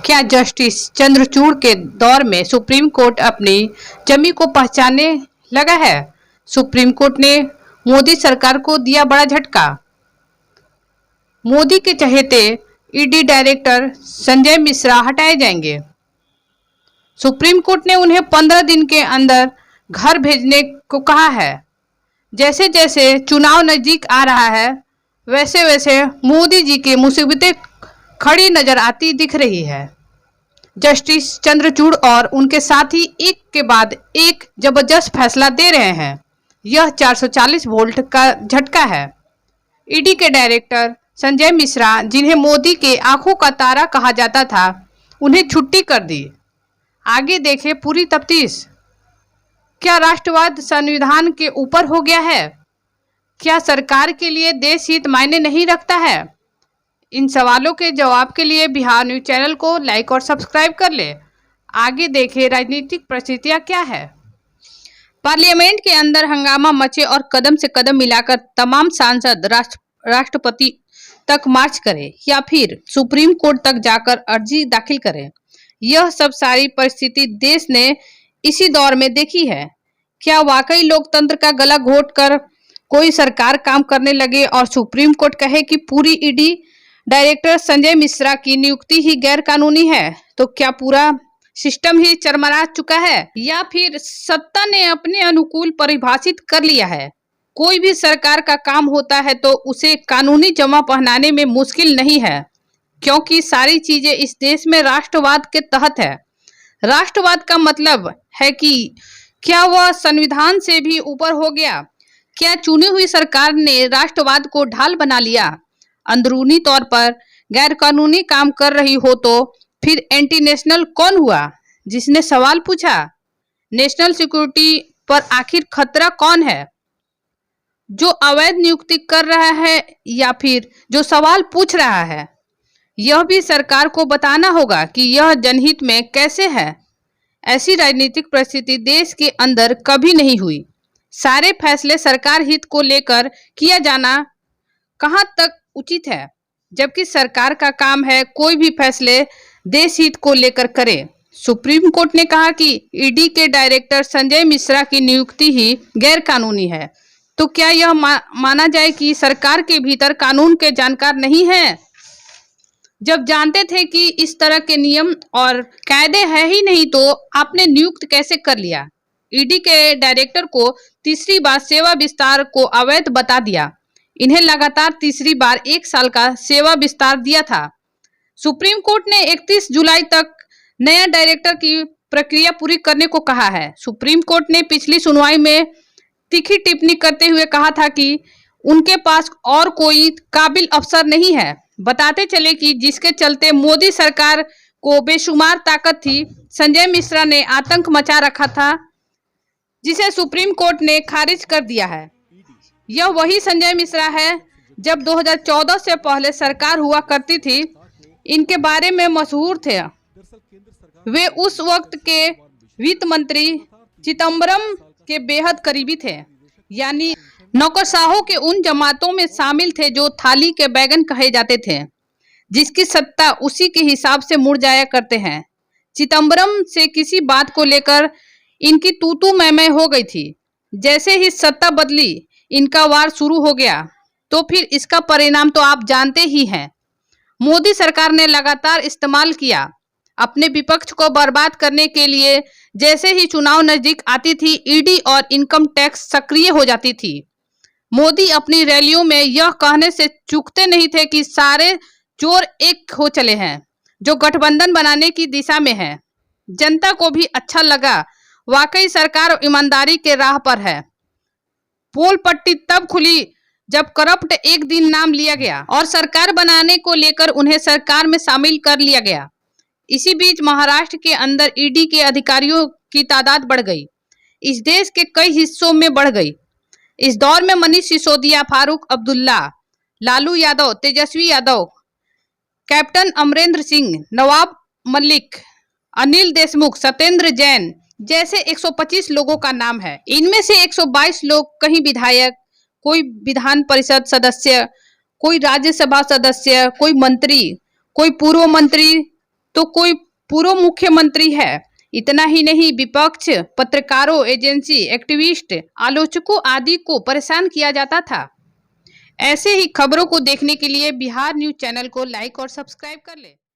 क्या जस्टिस चंद्रचूड़ के दौर में सुप्रीम कोर्ट अपनी जमी को पहचानने लगा है? सुप्रीम कोर्ट ने मोदी सरकार को दिया बड़ा झटका। मोदी के चहेते ईडी डायरेक्टर संजय मिश्रा हटाए जाएंगे। सुप्रीम कोर्ट ने उन्हें 15 दिन के अंदर घर भेजने को कहा है। जैसे जैसे चुनाव नजदीक आ रहा है, वैसे वैसे मोदी जी की मुसीबतें खड़ी नजर आती दिख रही है। जस्टिस चंद्रचूड़ और उनके साथी एक के बाद एक जबरदस्त फैसला दे रहे हैं। यह 440 वोल्ट का झटका है। ईडी के डायरेक्टर संजय मिश्रा, जिन्हें मोदी के आंखों का तारा कहा जाता था, उन्हें छुट्टी कर दी। आगे देखें पूरी तफ्तीश। क्या राष्ट्रवाद संविधान के ऊपर हो गया है? क्या सरकार के लिए देश हित मायने नहीं रखता है? इन सवालों के जवाब के लिए बिहार न्यूज चैनल को लाइक और सब्सक्राइब कर ले। आगे देखें राजनीतिक परिस्थितियां क्या है। पार्लियामेंट के अंदर हंगामा मचे और कदम से कदम मिलाकर तमाम सांसद राष्ट्रपति तक मार्च करें या फिर सुप्रीम कोर्ट तक जाकर अर्जी दाखिल करें। यह सब सारी परिस्थिति देश ने इसी दौर में देखी है। क्या वाकई लोकतंत्र का गला घोट कर कोई सरकार काम करने लगे और सुप्रीम कोर्ट कहे कि पूरी ईडी डायरेक्टर संजय मिश्रा की नियुक्ति ही गैर कानूनी है? तो क्या पूरा सिस्टम ही चरमरा चुका है या फिर सत्ता ने अपने अनुकूल परिभाषित कर लिया है? कोई भी सरकार का काम होता है तो उसे कानूनी जमा पहनाने में मुश्किल नहीं है, क्योंकि सारी चीजें इस देश में राष्ट्रवाद के तहत है। राष्ट्रवाद का मतलब है कि क्या वह संविधान से भी ऊपर हो गया? क्या चुनी हुई सरकार ने राष्ट्रवाद को ढाल बना लिया? अंदरूनी तौर पर गैर कानूनी काम कर रही हो तो फिर एंटी नेशनल कौन हुआ जिसने सवाल पूछा? नेशनल सिक्योरिटी पर आखिर खतरा कौन है? जो अवैध नियुक्ति कर रहा है या फिर जो सवाल पूछ रहा है? यह भी सरकार को बताना होगा कि यह जनहित में कैसे है। ऐसी राजनीतिक परिस्थिति देश के अंदर कभी नहीं हुई। सारे फैसले सरकार हित को लेकर किया जाना कहां तक उचित है, जबकि सरकार का काम है कोई भी फैसले देश हित को लेकर करे। सुप्रीम कोर्ट ने कहा कि ईडी के डायरेक्टर संजय मिश्रा की नियुक्ति ही गैर कानूनी है। तो क्या यह माना जाए कि सरकार के भीतर कानून के जानकार नहीं है? जब जानते थे कि इस तरह के नियम और कायदे है ही नहीं तो आपने नियुक्त कैसे कर लिया? ईडी के डायरेक्टर को तीसरी बार सेवा विस्तार को अवैध बता दिया। इन्हें लगातार तीसरी बार 1 साल का सेवा विस्तार दिया था। सुप्रीम कोर्ट ने 31 जुलाई तक नया डायरेक्टर की प्रक्रिया पूरी करने को कहा है। सुप्रीम कोर्ट ने पिछली सुनवाई में तीखी टिप्पणी करते हुए कहा था कि उनके पास और कोई काबिल अफसर नहीं है। बताते चले कि जिसके चलते मोदी सरकार को बेशुमार ताकत थी, संजय मिश्रा ने आतंक मचा रखा था, जिसे सुप्रीम कोर्ट ने खारिज कर दिया है। यह वही संजय मिश्रा है जब 2014 से पहले सरकार हुआ करती थी। इनके बारे में मशहूर थे। वे उस वक्त के वित्त मंत्री चिदम्बरम के बेहद करीबी थे, यानी नौकरशाहों के उन जमातों में शामिल थे जो थाली के बैगन कहे जाते थे, जिसकी सत्ता उसी के हिसाब से मुड़ जाया करते हैं। चिदम्बरम से किसी बात को लेकर इनकी तू मैं हो गई थी। जैसे ही सत्ता बदली, इनका वार शुरू हो गया। तो फिर इसका परिणाम तो आप जानते ही हैं। मोदी सरकार ने लगातार इस्तेमाल किया अपने विपक्ष को बर्बाद करने के लिए। जैसे ही चुनाव नजदीक आती थी, ईडी और इनकम टैक्स सक्रिय हो जाती थी। मोदी अपनी रैलियों में यह कहने से चूकते नहीं थे कि सारे चोर एक हो चले हैं, जो गठबंधन बनाने की दिशा में है। जनता को भी अच्छा लगा, वाकई सरकार ईमानदारी के राह पर है। पोल पट्टी तब खुली जब करप्ट एक दिन नाम लिया गया और सरकार बनाने को लेकर उन्हें सरकार में शामिल कर लिया गया। इसी बीच महाराष्ट्र के अंदर ईडी के अधिकारियों की तादाद बढ़ गई, इस देश के कई हिस्सों में बढ़ गई। इस दौर में मनीष सिसोदिया, फारूक अब्दुल्ला, लालू यादव, तेजस्वी यादव, कैप्टन अमरेंद्र सिंह, नवाब मलिक, अनिल देशमुख, सत्येंद्र जैन जैसे 125 लोगों का नाम है। इनमें से 122 लोग कहीं विधायक, कोई विधान परिषद सदस्य, कोई राज्यसभा सदस्य, कोई मंत्री, कोई पूर्व मंत्री, तो कोई पूर्व मुख्यमंत्री है। इतना ही नहीं, विपक्ष, पत्रकारों, एजेंसी, एक्टिविस्ट, आलोचकों आदि को परेशान किया जाता था। ऐसे ही खबरों को देखने के लिए बिहार न्यूज चैनल को लाइक और सब्सक्राइब कर ले।